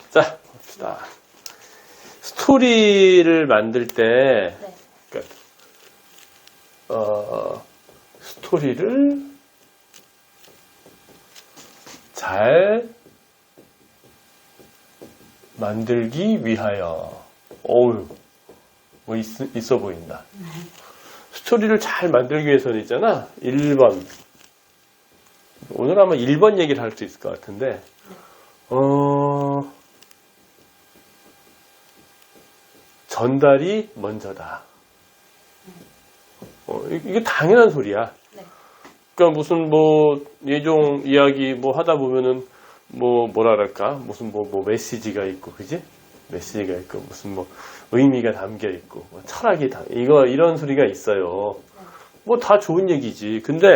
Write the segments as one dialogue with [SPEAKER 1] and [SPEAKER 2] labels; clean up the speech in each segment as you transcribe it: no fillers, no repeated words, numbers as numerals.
[SPEAKER 1] 자, 봅시다. 스토리를 만들 때,
[SPEAKER 2] 네.
[SPEAKER 1] 그러니까, 스토리를 잘 만들기 위하여. 어우, 뭐 있어 보인다. 스토리를 잘 만들기 위해서는 있잖아. 1번. 오늘 아마 1번 얘기를 할 수 있을 것 같은데, 전달이 먼저다. 이게 당연한 소리야.
[SPEAKER 2] 네.
[SPEAKER 1] 그러니까 무슨 뭐 예종 이야기 뭐 하다 보면은 뭐랄까 무슨 뭐 메시지가 있고, 그지? 메시지가 있고 무슨 뭐 의미가 담겨 있고 뭐 철학이 이런 소리가 있어요. 뭐 다 좋은 얘기지. 근데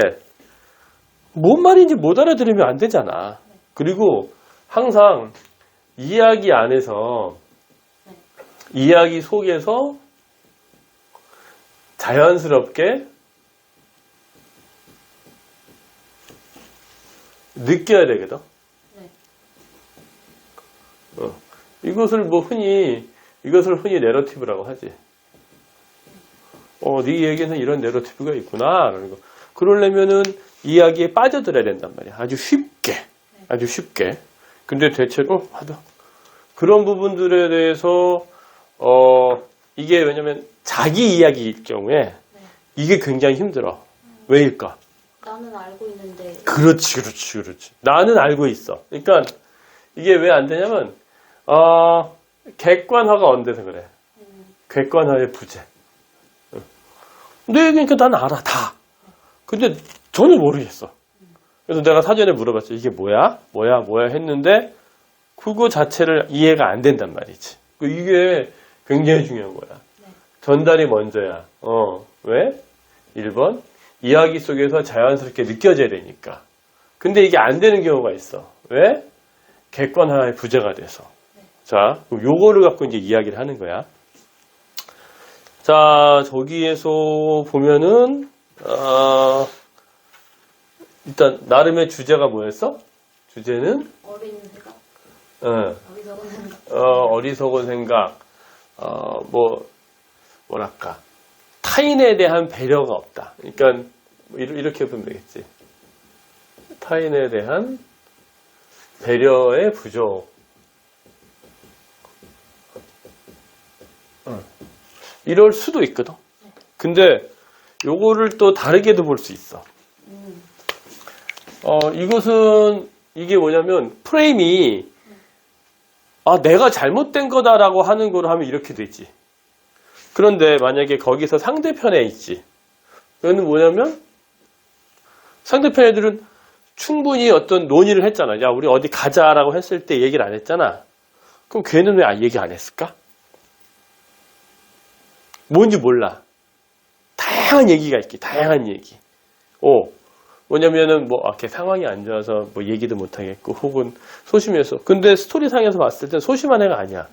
[SPEAKER 1] 뭔 말인지 못 알아들으면 안 되잖아. 그리고 항상 이야기 안에서 이야기 속에서 자연스럽게 느껴야 되거든. 이것을 흔히 내러티브라고 하지. 네 얘기에는 이런 내러티브가 있구나. 그러려면은 이야기에 빠져들어야 된단 말이야. 아주 쉽게. 근데 대체로 그런 부분들에 대해서 이게 왜냐면 자기 이야기일 경우에 이게 굉장히 힘들어. 왜일까?
[SPEAKER 2] 나는 알고 있는데.
[SPEAKER 1] 그렇지. 나는 알고 있어. 그러니까 이게 왜 안 되냐면 객관화가 안 돼서 그래. 객관화의 부재. 내 얘기니까 난 알아 다. 근데 전혀 모르겠어. 그래서 내가 사전에 물어봤죠. 이게 뭐야 했는데 그거 자체를 이해가 안 된단 말이지. 이게 굉장히 중요한 거야. 전달이 먼저야. 왜? 1번 이야기 속에서 자연스럽게 느껴져야 되니까. 근데 이게 안 되는 경우가 있어. 왜? 객관화의 부재가 돼서. 자, 요거를 갖고 이제 이야기를 하는 거야. 자, 저기에서 보면은 일단 나름의 주제가 뭐였어? 주제는
[SPEAKER 2] 어린 생각? 어리석은 생각.
[SPEAKER 1] 어리석은 생각. 뭐랄까. 타인에 대한 배려가 없다. 그러니까 이렇게 보면 되겠지. 타인에 대한 배려의 부족. 이럴 수도 있거든. 근데 요거를 또 다르게도 볼 수 있어. 이게 뭐냐면 프레임이 내가 잘못된 거다라고 하는 거로 하면 이렇게 되지. 그런데 만약에 거기서 상대편에 있지. 그거는 뭐냐면 상대편 애들은 충분히 어떤 논의를 했잖아. 야, 우리 어디 가자라고 했을 때 얘기를 안 했잖아. 그럼 걔는 왜 얘기 안 했을까? 뭔지 몰라. 다양한 얘기가 있기. 다양한 얘기. 뭐냐면은 걔 상황이 안 좋아서 뭐 얘기도 못 하겠고 혹은 소심해서. 근데 스토리상에서 봤을 땐 소심한 애가 아니야.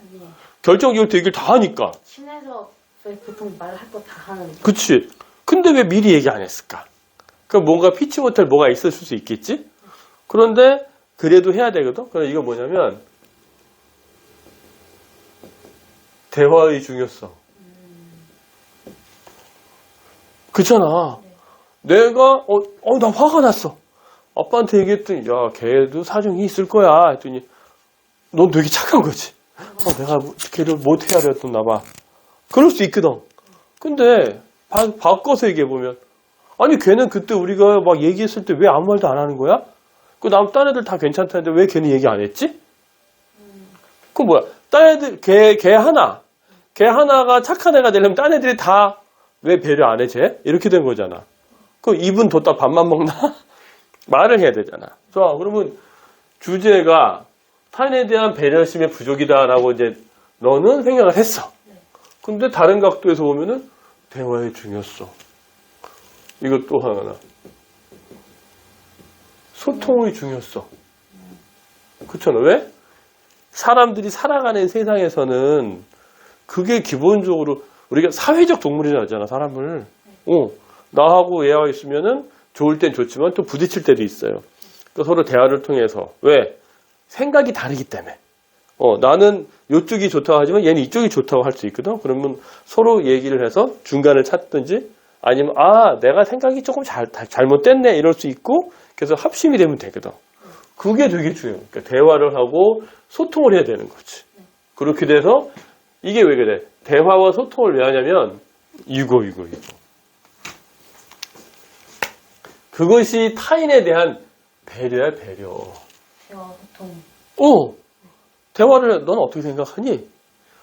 [SPEAKER 1] 결정적으로 얘기를 다 하니까.
[SPEAKER 2] 친해서 보통 말할 거 다 하는.
[SPEAKER 1] 그치. 근데 왜 미리 얘기 안 했을까? 그럼 뭔가 피치 못할 뭐가 있을 수 있겠지? 그런데 그래도 해야 되거든? 그럼 이거 뭐냐면 대화의 중요성. 그렇잖아. 내가 나 화가 났어. 아빠한테 얘기했더니 야, 걔도 사정이 있을 거야 했더니 넌 되게 착한 거지. 내가 걔를 못 헤아렸었나 봐. 그럴 수 있거든. 근데 바꿔서 얘기해보면 아니 걔는 그때 우리가 막 얘기했을 때 왜 아무 말도 안 하는 거야? 딴 애들 다 괜찮다는데 왜 걔는 얘기 안 했지? 그 뭐야? 딴 애들 걔 하나가 착한 애가 되려면 딴 애들이 다 왜 배려 안 해, 쟤? 이렇게 된 거잖아. 그럼 입은 뒀다 밥만 먹나? 말을 해야 되잖아. 자, 그러면 주제가 타인에 대한 배려심의 부족이다라고 이제 너는 생각을 했어. 근데 다른 각도에서 보면은 대화의 중요성. 이것 또 하나. 소통의 중요성. 그렇잖아. 왜? 사람들이 살아가는 세상에서는 그게 기본적으로 우리가 사회적 동물이잖아, 사람을. 나하고 얘하고 있으면은 좋을 땐 좋지만 또 부딪힐 때도 있어요. 또 서로 대화를 통해서. 왜? 생각이 다르기 때문에. 나는 이쪽이 좋다고 하지만 얘는 이쪽이 좋다고 할 수 있거든. 그러면 서로 얘기를 해서 중간을 찾든지 아니면 내가 생각이 조금 잘못됐네 이럴 수 있고 그래서 합심이 되면 되거든. 그게 되게 중요해. 그러니까 대화를 하고 소통을 해야 되는 거지. 그렇게 돼서 이게 왜 그래? 대화와 소통을 왜 하냐면 이거. 그것이 타인에 대한 배려야, 배려.
[SPEAKER 2] 대화 소통.
[SPEAKER 1] 대화를 넌 어떻게 생각하니?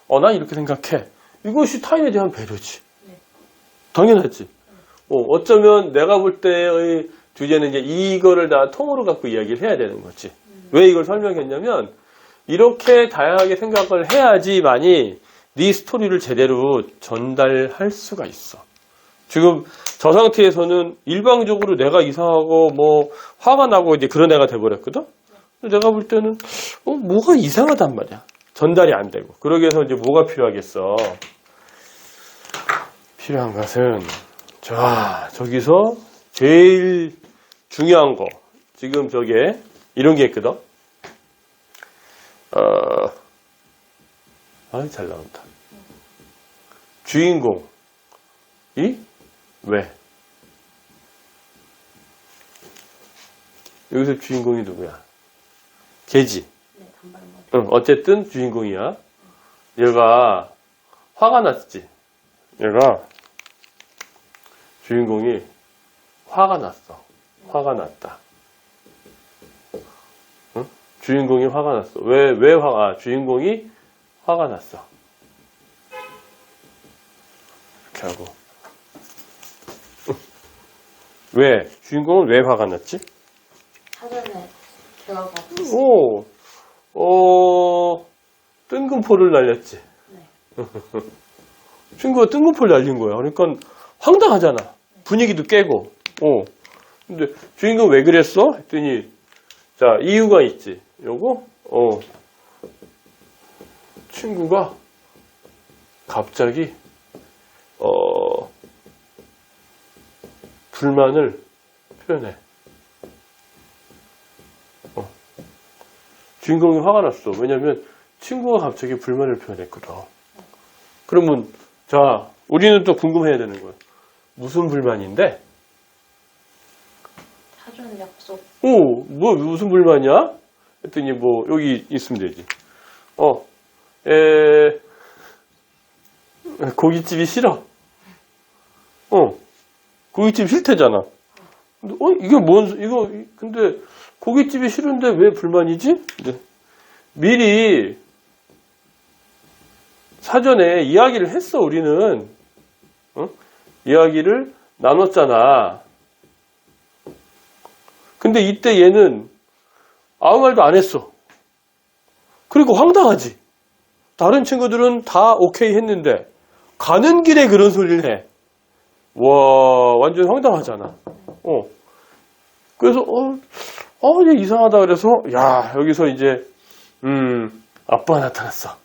[SPEAKER 1] 난 이렇게 생각해. 이것이 타인에 대한 배려지.
[SPEAKER 2] 네.
[SPEAKER 1] 당연하지. 어쩌면 내가 볼 때의 주제는 이제 이거를 다 통으로 갖고 이야기를 해야 되는 거지. 왜 이걸 설명했냐면 이렇게 다양하게 생각을 해야지만이 네 스토리를 제대로 전달할 수가 있어. 지금 저 상태에서는 일방적으로 내가 이상하고 뭐 화가 나고 이제 그런 애가 돼버렸거든. 내가 볼 때는 뭐가 이상하단 말이야. 전달이 안 되고. 그러기 위해서 이제 뭐가 필요하겠어? 필요한 것은 자 저기서 제일 중요한 거 지금 저게 이런 게 있거든. 잘 나온다. 주인공이 왜? 여기서 주인공이 누구야? 걔지.
[SPEAKER 2] 네, 단발머리.
[SPEAKER 1] 어쨌든 주인공이야. 얘가 화가 났지. 얘가 주인공이 화가 났어. 화가 났다. 응? 주인공이 화가 났어. 왜 주인공이 화가 났어. 이렇게 하고. 왜? 주인공은 왜 화가 났지?
[SPEAKER 2] 사전에 대화가
[SPEAKER 1] 뜬금포를 날렸지.
[SPEAKER 2] 네.
[SPEAKER 1] 친구가 뜬금포를 날린 거야. 그러니까 황당하잖아. 분위기도 깨고. 근데 주인공 왜 그랬어? 했더니 자 이유가 있지. 요거 친구가 갑자기 불만을 표현해. 주인공이 화가 났어. 왜냐면 친구가 갑자기 불만을 표현했거든. 그러면 자 우리는 또 궁금해야 되는 거야. 무슨 불만인데?
[SPEAKER 2] 사전 약속.
[SPEAKER 1] 무슨 불만이야? 했더니 뭐 여기 있으면 되지. 고깃집이 싫어. 고깃집 싫대잖아. 근데, 근데 고깃집이 싫은데 왜 불만이지? 미리 사전에 이야기를 했어, 우리는. 이야기를 나눴잖아. 근데 이때 얘는 아무 말도 안 했어. 그리고 황당하지. 다른 친구들은 다 오케이 했는데 가는 길에 그런 소리를 해. 와, 완전 황당하잖아. 그래서 이게 이상하다 그래서 야, 여기서 이제 아빠가 나타났어.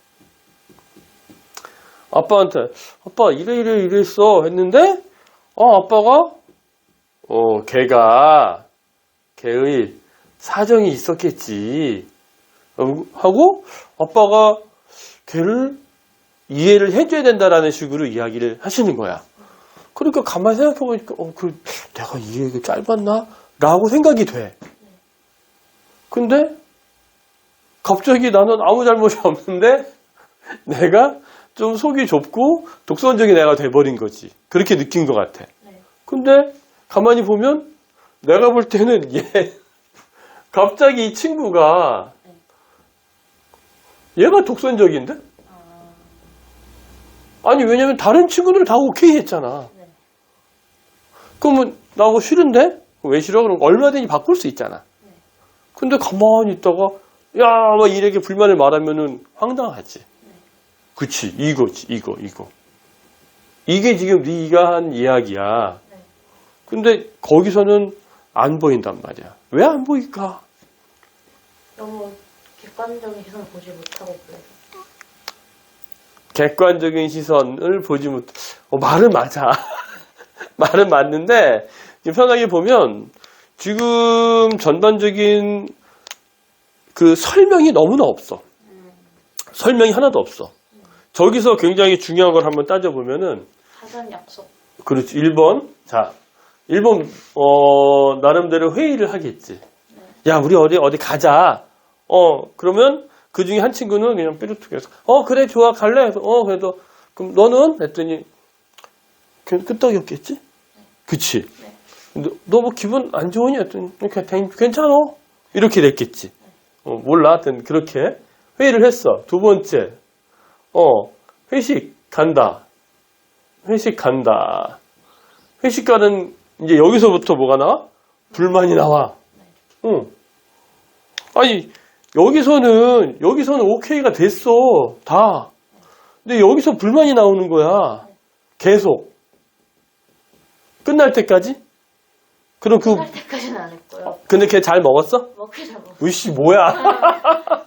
[SPEAKER 1] 아빠한테 아빠 이랬어 했는데 아빠가 걔의 사정이 있었겠지 하고 아빠가 걔를 이해를 해줘야 된다라는 식으로 이야기를 하시는 거야. 그러니까 가만히 생각해보니까 내가 이해가 짧았나? 라고 생각이 돼. 근데 갑자기 나는 아무 잘못이 없는데 내가 좀 속이 좁고 독선적인 애가 돼버린 거지. 그렇게 느낀 것 같아. 근데 가만히 보면 내가 볼 때는 갑자기 이 친구가 얘가 독선적인데? 아니 왜냐면 다른 친구들은 다 오케이 했잖아. 그러면 나하고 싫은데? 왜 싫어? 그럼 얼마든지 바꿀 수 있잖아. 근데 가만히 있다가 막 이렇게 불만을 말하면은 황당하지. 그치, 이거지, 이거. 이게 지금 네가 한 이야기야. 근데 거기서는 안 보인단 말이야. 왜 안 보일까?
[SPEAKER 2] 너무 객관적인 시선을 보지 못하고 그래서.
[SPEAKER 1] 객관적인 시선을 보지 못. 말은 맞아. 말은 맞는데 편하게 보면 지금 전반적인 그 설명이 너무나 없어. 설명이 하나도 없어. 저기서 굉장히 중요한 걸 한번 따져보면은,
[SPEAKER 2] 사전 약속.
[SPEAKER 1] 그렇지. 1번. 자, 1번, 나름대로 회의를 하겠지. 야, 우리 어디 가자. 그러면 그 중에 한 친구는 그냥 삐루툭해서, 그래, 좋아, 갈래? 해서, 그래도, 그럼 너는? 했더니, 그냥 끄떡이었겠지? 그치? 너 뭐 기분 안 좋으니? 했더니, 괜찮아. 이렇게 됐겠지. 몰라. 하여튼 그렇게 회의를 했어. 두 번째, 회식 간다. 회식 간다. 회식 가는, 이제 여기서부터 뭐가 나와? 불만이 나와. 아니, 여기서는 오케이가 됐어. 다. 근데 여기서 불만이 나오는 거야. 계속. 끝날 때까지? 그럼
[SPEAKER 2] 끝날 때까지는 안 했고요.
[SPEAKER 1] 근데 걔 잘 먹었어?
[SPEAKER 2] 먹기 잘 먹었어요.
[SPEAKER 1] 으씨, 뭐야.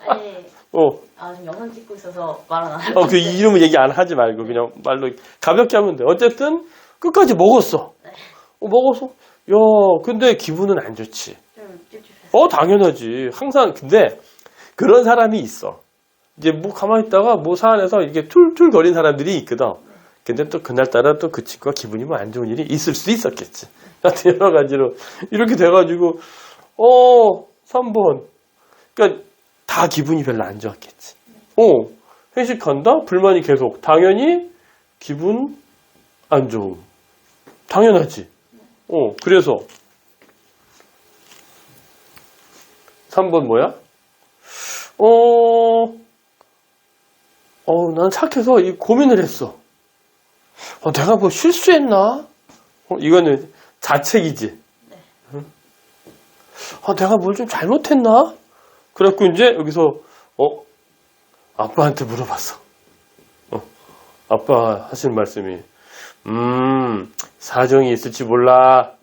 [SPEAKER 2] 아니, 지금 영상 찍고 있어서 말 안 하고.
[SPEAKER 1] 그 이름은 얘기 안 하지 말고, 그냥 말로 가볍게 하면 돼. 어쨌든, 끝까지 먹었어.
[SPEAKER 2] 네.
[SPEAKER 1] 먹어서, 야, 근데 기분은 안 좋지.
[SPEAKER 2] 좀 찝찝했어요.
[SPEAKER 1] 당연하지. 항상, 근데, 그런 사람이 있어. 이제 뭐 가만히 있다가 뭐 차 안에서 이게 툴툴 거린 사람들이 있거든. 근데 또 그날따라 또 그 친구가 기분이 뭐 안 좋은 일이 있을 수도 있었겠지. 하여튼 여러 가지로. 이렇게 돼가지고, 3번. 그러니까 다 기분이 별로 안 좋았겠지. 회식한다? 불만이 계속. 당연히 기분 안 좋음. 당연하지. 그래서 3번 뭐야? 난 착해서 이 고민을 했어. 내가 뭐 실수했나? 이거는 자책이지.
[SPEAKER 2] 네.
[SPEAKER 1] 응? 내가 뭘 좀 잘못했나? 그래갖고 이제 여기서, 아빠한테 물어봤어. 아빠 하시는 말씀이, 사정이 있을지 몰라.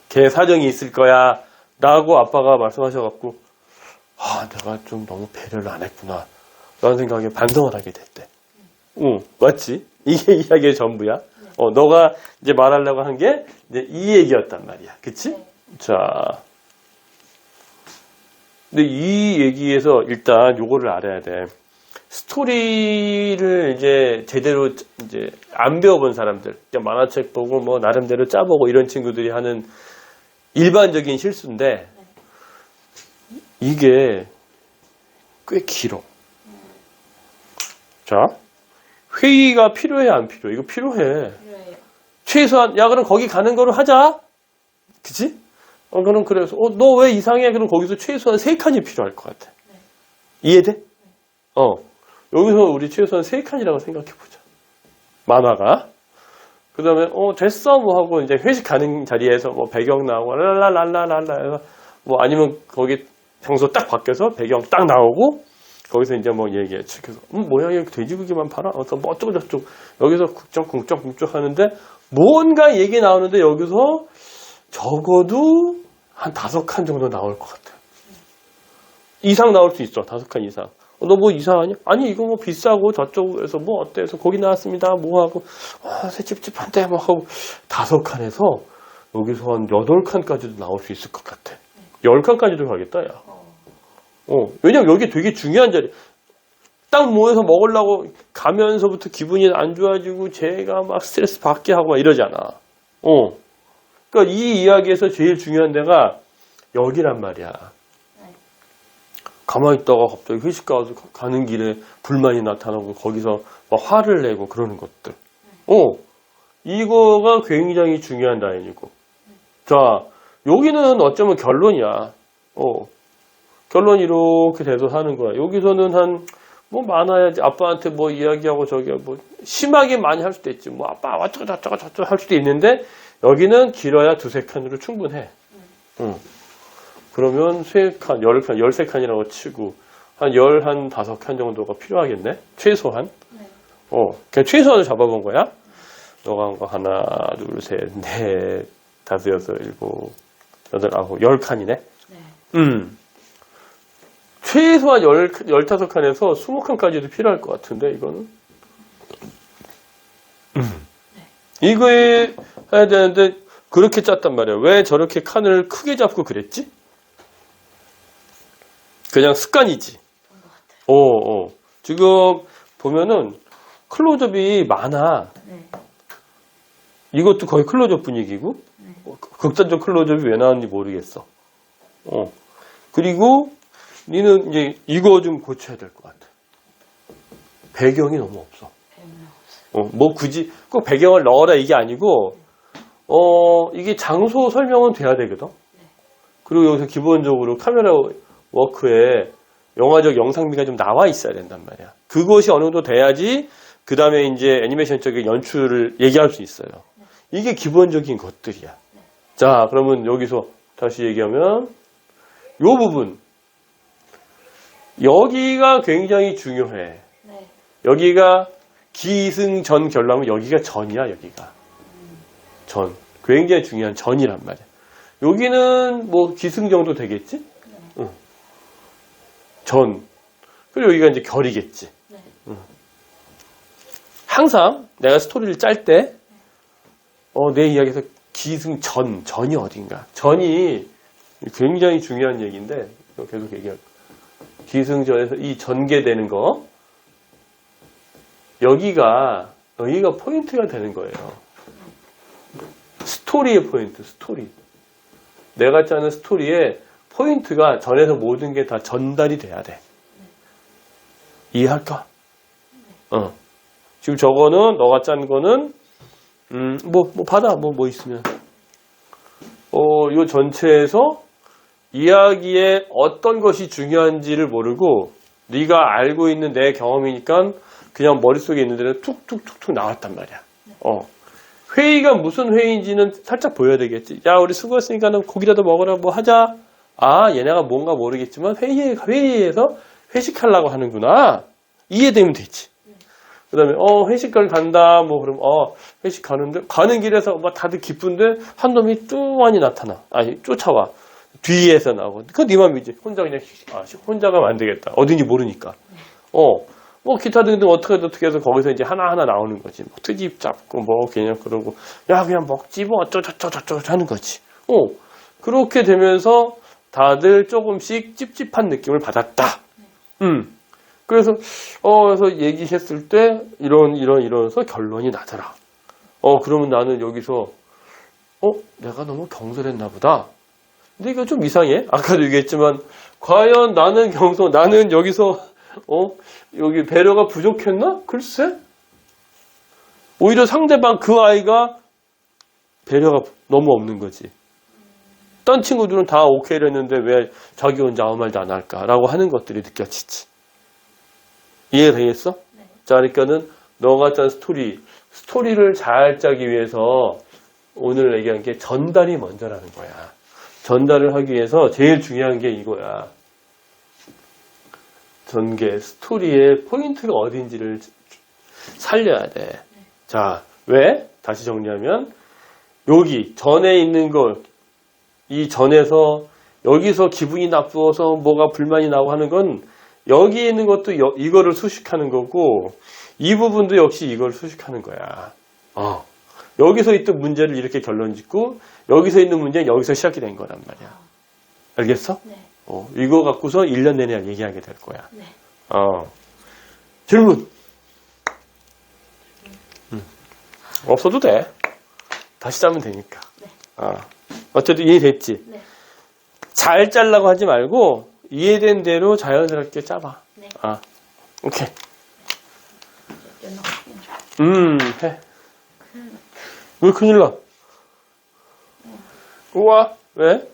[SPEAKER 1] 걔 사정이 있을 거야. 라고 아빠가 말씀하셔갖고, 내가 좀 너무 배려를 안 했구나. 라는 생각에 반성을 하게 됐대. 맞지? 이게 이야기의 전부야. 너가 이제 말하려고 한 게 이제 이 얘기였단 말이야. 그치?
[SPEAKER 2] 네.
[SPEAKER 1] 자. 근데 이 얘기에서 일단 요거를 알아야 돼. 스토리를 이제 제대로 이제 안 배워본 사람들, 만화책 보고 뭐 나름대로 짜보고 이런 친구들이 하는 일반적인 실수인데, 이게 꽤 길어. 자, 회의가 필요해, 안 필요해? 이거 필요해.
[SPEAKER 2] 필요해요.
[SPEAKER 1] 최소한, 그럼 거기 가는 거로 하자. 그치? 그럼 그래서, 너 왜 이상해? 그럼 거기서 최소한 3칸이 필요할 것 같아.
[SPEAKER 2] 네.
[SPEAKER 1] 이해돼? 여기서 우리 최소한 3칸이라고 생각해보자. 만화가. 그 다음에, 됐어? 뭐 하고, 이제 회식 가는 자리에서 뭐 배경 나오고, 랄랄랄랄랄라 해서, 뭐 아니면 거기 장소 딱 바뀌어서 배경 딱 나오고, 거기서 이제 뭐 얘기해. 그래서, 뭐야, 여기 돼지고기만 팔아? 뭐 어쩌고저쩌고. 여기서 국적 하는데, 뭔가 얘기 나오는데, 여기서 적어도 한 5칸 정도 나올 것 같아. 이상 나올 수 있어. 5칸 이상. 너 뭐 이상하냐? 아니, 이거 뭐 비싸고 저쪽에서 뭐 어때? 해서 거기 나왔습니다. 뭐 하고, 찝찝한데 뭐 하고, 5칸에서 여기서 한 8칸까지도 나올 수 있을 것 같아. 10칸까지도 가겠다, 야. 왜냐면 여기 되게 중요한 자리. 딱 모여서 먹으려고 가면서부터 기분이 안 좋아지고, 쟤가 막 스트레스 받게 하고 막 이러잖아. 그러니까 이 이야기에서 제일 중요한 데가 여기란 말이야. 가만히 있다가 갑자기 회식 가는 길에 불만이 나타나고 거기서 막 화를 내고 그러는 것들. 이거가 굉장히 중요한 라인이고. 자, 여기는 어쩌면 결론이야. 결론 이렇게 돼서 하는 거야. 여기서는 뭐 많아야지. 아빠한테 뭐 이야기하고 저기 뭐 심하게 많이 할 수도 있지. 뭐 아빠 어쩌고 할 수도 있는데 여기는 길어야 2-3칸으로 충분해. 그러면 3칸, 10칸, 13칸이라고 치고 한 15칸 정도가 필요하겠네? 최소한. 그냥 최소한을 잡아본 거야. 너가 한 거 하나, 둘, 셋, 넷, 5, 6, 7, 8, 9, 10칸이네? 최소한 15칸에서 20칸까지도 필요할 것 같은데, 이거는. 이거에 해야 되는데, 그렇게 짰단 말이야. 왜 저렇게 칸을 크게 잡고 그랬지? 그냥 습관이지.
[SPEAKER 2] 그런 것 같아요.
[SPEAKER 1] 지금 보면은 클로즈업이 많아.
[SPEAKER 2] 네.
[SPEAKER 1] 이것도 거의 클로즈업 분위기고, 극단적 클로즈업이 왜 나왔는지 모르겠어. 그리고 니는 이제 이거 좀 고쳐야 될 것 같아. 배경이 너무 없어. 뭐 굳이 꼭 배경을 넣어라 이게 아니고, 이게 장소 설명은 돼야 되거든. 그리고 여기서 기본적으로 카메라 워크에 영화적 영상미가 좀 나와 있어야 된단 말이야. 그것이 어느 정도 돼야지 그 다음에 이제 애니메이션적인 연출을 얘기할 수 있어요. 이게 기본적인 것들이야. 자, 그러면 여기서 다시 얘기하면 요 부분 여기가 굉장히 중요해.
[SPEAKER 2] 네.
[SPEAKER 1] 여기가 기승전 결라면 여기가 전이야. 여기가 전 굉장히 중요한 전이란 말이야. 여기는 뭐 기승 정도 되겠지? 응. 전. 그리고 여기가 이제 결이겠지.
[SPEAKER 2] 네.
[SPEAKER 1] 항상 내가 스토리를 짤 때, 내 이야기에서 전이 어딘가. 전이 굉장히 중요한 얘기인데, 계속 얘기할 거야. 기승전에서 이 전개되는 거, 여기가 포인트가 되는 거예요. 스토리의 포인트, 스토리. 내가 짜는 스토리의 포인트가 전에서 모든 게 다 전달이 돼야 돼. 이해할까? 지금 저거는, 너가 짠 거는, 받아, 뭐 있으면. 요 전체에서 이야기에 어떤 것이 중요한지를 모르고, 네가 알고 있는 내 경험이니까 그냥 머릿속에 있는 데는 툭툭툭툭 나왔단 말이야. 회의가 무슨 회의인지는 살짝 보여야 되겠지. 야, 우리 수고했으니까는 고기라도 먹으라 뭐 하자. 아, 얘네가 뭔가 모르겠지만 회의에서 회식하려고 하는구나. 이해되면 되지. 그 다음에, 회식을 간다. 뭐, 그럼, 회식 가는데, 가는 길에서 막 다들 기쁜데, 한 놈이 뚱하니 나타나. 아니, 쫓아와. 뒤에서 나오고. 그건 네 맘이지. 혼자 그냥, 혼자 가면 안 되겠다. 어딘지 모르니까. 뭐, 기타 등등 어떻게 해서 거기서 이제 하나하나 나오는 거지. 뭐, 트집 잡고, 뭐, 그냥 그러고, 야, 그냥 먹지, 뭐, 어쩌저쩌저쩌 하는 거지. 그렇게 되면서 다들 조금씩 찝찝한 느낌을 받았다. 그래서 얘기했을 때, 이러면서 결론이 나더라. 그러면 나는 여기서, 내가 너무 경솔했나 보다. 근데 이거 좀 이상해. 아까도 얘기했지만, 과연 나는 나는 여기서, 여기 배려가 부족했나? 글쎄? 오히려 상대방 그 아이가 배려가 너무 없는 거지. 딴 친구들은 다 오케이를 했는데 왜 자기 혼자 아무 말도 안 할까라고 하는 것들이 느껴지지. 이해가 되겠어?
[SPEAKER 2] 네.
[SPEAKER 1] 자, 그러니까는 너가 짠 스토리를 잘 짜기 위해서 오늘 얘기한 게 전달이 먼저라는 거야. 전달을 하기 위해서 제일 중요한 게 이거야. 전개, 스토리의 포인트가 어딘지를 살려야 돼. 자, 왜? 다시 정리하면 여기 전에 있는 것, 이 전에서 여기서 기분이 나쁘어서 뭐가 불만이 나고 하는 건 여기에 있는 것도 이거를 수식하는 거고 이 부분도 역시 이걸 수식하는 거야. 여기서 있던 문제를 이렇게 결론 짓고 여기서 있는 문제는 여기서 시작이 된 거란 말이야. 알겠어?
[SPEAKER 2] 네.
[SPEAKER 1] 이거 갖고서 1년 내내 얘기하게 될 거야.
[SPEAKER 2] 네.
[SPEAKER 1] 질문. 없어도 돼. 다시 짜면 되니까.
[SPEAKER 2] 네.
[SPEAKER 1] 어쨌든 이해됐지?
[SPEAKER 2] 네. 잘
[SPEAKER 1] 짜려고 하지 말고 이해된 대로 자연스럽게 짜봐.
[SPEAKER 2] 네.
[SPEAKER 1] 오케이. 해. 왜 큰일 나? 우와, 왜?